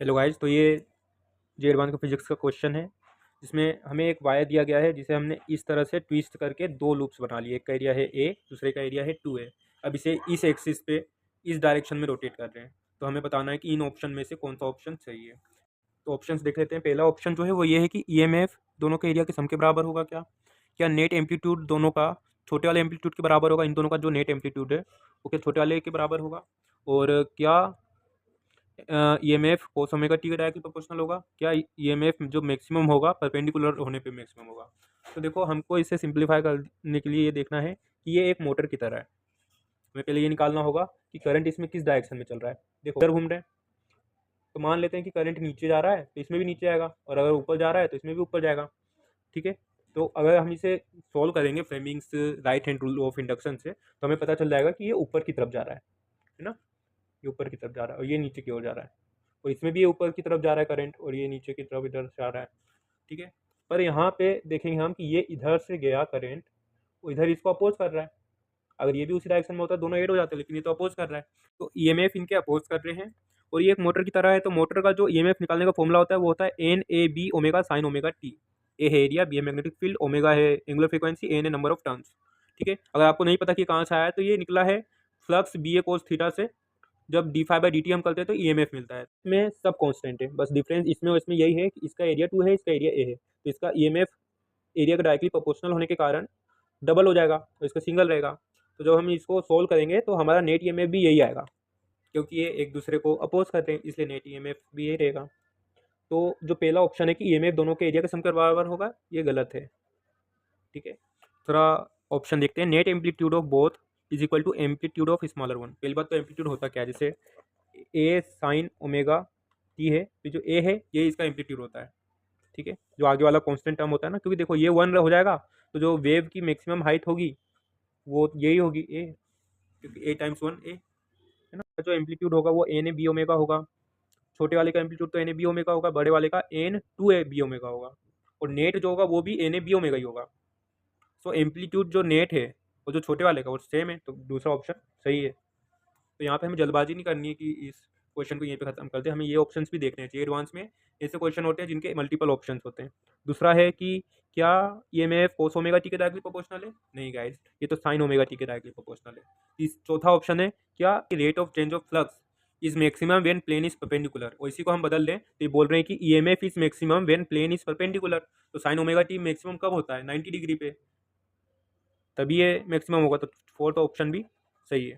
Hello guys, तो ये Z one का फिजिक्स का क्वेश्चन है जिसमें हमें एक वायर दिया गया है जिसे हमने इस तरह से ट्विस्ट करके दो लूप्स बना लिए। एक का एरिया है ए, दूसरे का एरिया है 2 है। अब इसे इस एक्सिस पे इस डायरेक्शन में रोटेट कर रहे हैं, तो हमें बताना है कि इन ऑप्शन में से कौन सा ऑप्शन सही है। तो ऑप्शंस देख लेते हैं। पहला ऑप्शन जो है वो ये है कि ईएमएफ दोनों के एरिया के सम के बराबर होगा। क्या नेट एम्पलीट्यूड दोनों का छोटे वाले एम्पलीट्यूड के बराबर होगा। इन दोनों का जो नेट एम्पलीट्यूड है वो क्या छोटे वाले के बराबर होगा। और क्या ईएमएफ कोस ओमेगा टी के डायरेक्टली प्रोपोर्शनल होगा। क्या ईएमएफ जो मैक्सिमम होगा परपेंडिकुलर होने पे मैक्सिमम होगा। तो देखो, हमको इसे सिंप्लीफाई करने के लिए ये देखना है कि ये एक मोटर की तरह है। हमें पहले ये निकालना होगा कि करंट इसमें किस डायरेक्शन में चल रहा है। देखो, इधर घूम रहे हैं तो मान लेते हैं कि करंट नीचे जा रहा है तो इसमें भी नीचे आएगा, और अगर ऊपर जा रहा है तो इसमें भी ऊपर जाएगा। ठीक है, तो अगर हम इसे सॉल्व करेंगे Fleming's right hand rule of induction से, तो हमें पता चल जाएगा कि ये ऊपर की तरफ जा रहा है ना। ये ऊपर की तरफ जा रहा है और ये नीचे की ओर जा रहा है, और इसमें भी ये ऊपर की तरफ जा रहा है करंट, और ये नीचे की तरफ इधर से आ रहा है। ठीक है, पर यहाँ पे देखेंगे हम कि ये इधर से गया करंट, वो इधर इसको अपोज कर रहा है। अगर ये भी उसी डायरेक्शन में होता है दोनों ऐड हो जाते हैं, लेकिन ये तो अपोज कर रहा है, तो ईएमएफ इनके अपोज कर रहे हैं। और ये एक मोटर की तरह है, तो मोटर का जो ईएमएफ निकालने का फॉर्मूला होता है वो होता है N A B omega sine omega T. A है एरिया, बी है मैग्नेटिक फील्ड, ओमेगा है एंगुलर फ्रीक्वेंसी, एन है नंबर ऑफ टर्न्स। ठीक है, अगर आपको नहीं पता कि कहाँ से आया है, तो ये निकला है flux B A cos theta से। जब d phi by d t हम करते हैं तो ई एम एफ मिलता है। इसमें सब कॉन्स्टेंट है, बस डिफरेंस इसमें और इसमें यही है कि इसका एरिया 2 है, इसका एरिया ए है, तो इसका ई एम एफ एरिया का डायरेक्टली प्रोपोर्शनल होने के कारण डबल हो जाएगा और इसका सिंगल रहेगा। तो जब हम इसको सोल्व करेंगे तो हमारा नेट ई एम एफ भी यही आएगा, क्योंकि ये एक दूसरे को अपोज करते हैं, इसलिए नेट ई एम एफ भी यही रहेगा। तो जो पहला ऑप्शन है कि ई एम एफ दोनों के एरिया के सम के बराबर होगा, ये गलत है। ठीक है, थोड़ा ऑप्शन देखते हैं। Net amplitude of both is equal to amplitude of smaller one. पहली बात तो एम्पलीट्यूड होता क्या है, जैसे ए साइन ओमेगा टी है, तो जो ए है ये इसका एम्पलीट्यूड होता है। ठीक है, जो आगे वाला कांस्टेंट टर्म होता है ना, क्योंकि देखो ये 1 हो जाएगा, तो जो वेव की मैक्सिमम हाइट होगी वो यही होगी ए, क्योंकि ए टाइम्स 1 ए है ना। जो एम्पलीट्यूड होगा वो एन ए बी ओमेगा होगा। छोटे वाले का एम्पलीट्यूड तो एन ए बी ओमेगा होगा, बड़े वाले का एन 2 ए बी ओमेगा होगा, और नेट जो होगा वो भी एन ए बी ओमेगा ही होगा। सो एम्पलीट्यूड जो नेट है वो जो छोटे वाले का वो सेम है, तो दूसरा ऑप्शन सही है। तो यहाँ पे हमें जल्दबाजी नहीं करनी है कि इस क्वेश्चन को यहीं पे खत्म कर दे, हमें ये ऑप्शंस भी देखने चाहिए। एडवांस में ऐसे क्वेश्चन होते हैं जिनके मल्टीपल ऑप्शंस होते हैं। दूसरा है कि क्या ये में कोस ओमेगा टी के डायरेक्टली प्रोपोर्शनल है। नहीं गाइस, ये तो साइन ओमेगा टी के डायरेक्टली प्रोपोर्शनल है। इस चौथा ऑप्शन है क्या rate of change of flux is maximum when plane is perpendicular, और इसी को हम बदल दें तो ये बोल रहे हैं कि EMF is maximum when plane is perpendicular. तो साइन ओमेगा टी मैक्सिमम कब होता है, 90 डिग्री पे, तभी ये मैक्सिमम होगा। तो फोर्थ ऑप्शन भी सही है।